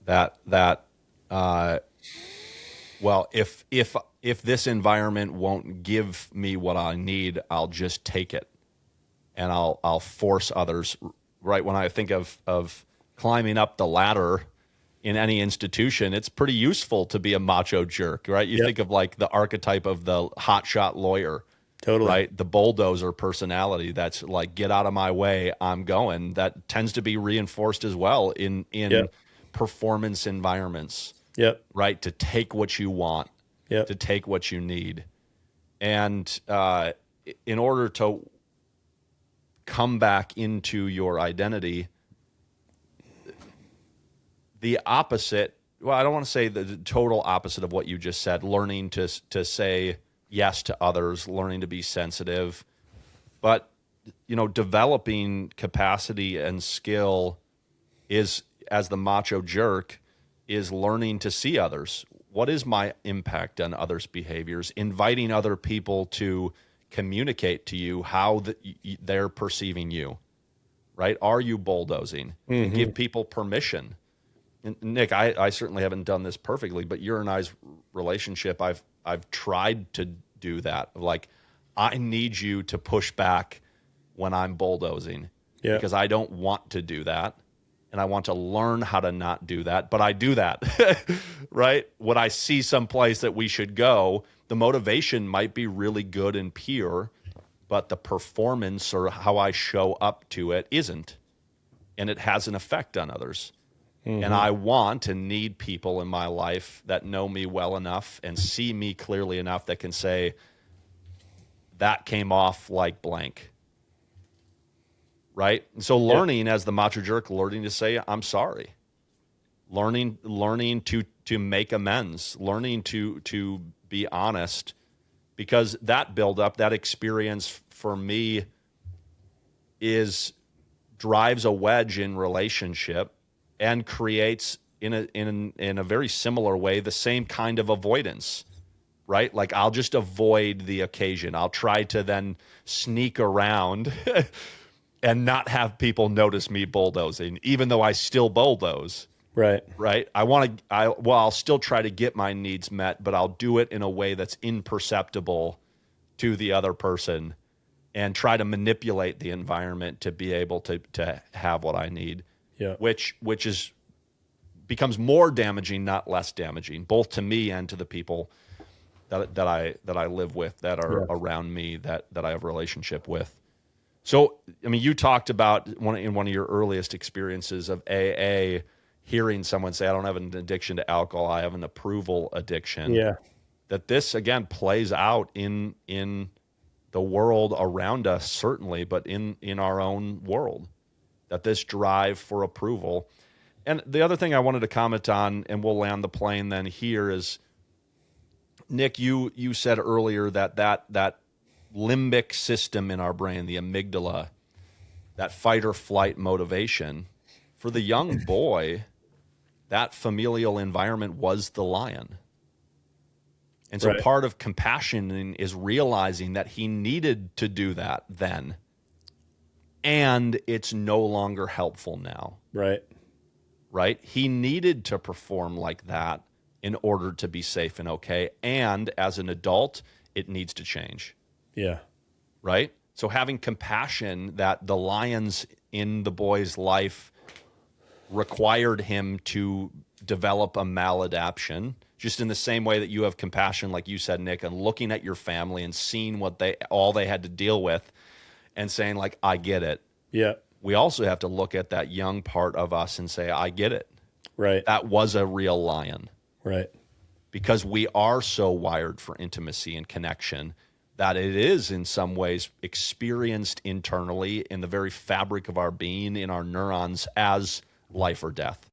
that well, if this environment won't give me what I need, I'll just take it, and I'll force others. Right, when I think of climbing up the ladder in any institution, it's pretty useful to be a macho jerk, right? You Yep. think of like the archetype of the hotshot lawyer, Totally. right? The bulldozer personality that's like, get out of my way, I'm going. That tends to be reinforced as well in Yep. performance environments, Yep. right? To take what you want, Yep. to take what you need. And in order to come back into your identity, the opposite, well, I don't want to say the total opposite of what you just said, learning to say yes to others, learning to be sensitive, but developing capacity and skill is, as the macho jerk, is learning to see others. What is my impact on others' behaviors? Inviting other people to communicate to you how they're perceiving you, right? Are you bulldozing? And give people permission. And Nick, I certainly haven't done this perfectly, but your and I's relationship, I've tried to do that. Like, I need you to push back when I'm bulldozing because I don't want to do that. And I want to learn how to not do that, but I do that, right? When I see someplace that we should go, the motivation might be really good and pure, but the performance or how I show up to it isn't. And it has an effect on others. And I want and need people in my life that know me well enough and see me clearly enough that can say, that came off like blank. Right? And so learning as the macho jerk, learning to say, I'm sorry. Learning to make amends, learning to be honest, because that buildup, that experience for me drives a wedge in relationship and creates in a very similar way the same kind of avoidance, right? Like, I'll just avoid the occasion. I'll try to then sneak around and not have people notice me bulldozing, even though I still bulldoze. Right. Right. I'll still try to get my needs met, but I'll do it in a way that's imperceptible to the other person and try to manipulate the environment to be able to have what I need. Yeah. Which becomes more damaging, not less damaging, both to me and to the people that I live with, that are around me, that I have a relationship with. So, I mean, you talked about in one of your earliest experiences of AA, hearing someone say, I don't have an addiction to alcohol, I have an approval addiction. Yeah. That this, again, plays out in the world around us, certainly, but in our own world, that this drive for approval. And the other thing I wanted to comment on, and we'll land the plane then here, is, Nick, you said earlier that limbic system in our brain, the amygdala, that fight or flight motivation, for the young boy, that familial environment was the lion. And so part of compassion is realizing that he needed to do that then, and it's no longer helpful now. Right? He needed to perform like that in order to be safe and okay. And as an adult, it needs to change. Yeah. Right? So having compassion that the lions in the boy's life required him to develop a maladaption, just in the same way that you have compassion, like you said, Nick, and looking at your family and seeing what all they had to deal with and saying, like, I get it. Yeah. We also have to look at that young part of us and say, I get it. Right. That was a real lion. Right. Because we are so wired for intimacy and connection that it is in some ways experienced internally in the very fabric of our being, in our neurons, as life or death.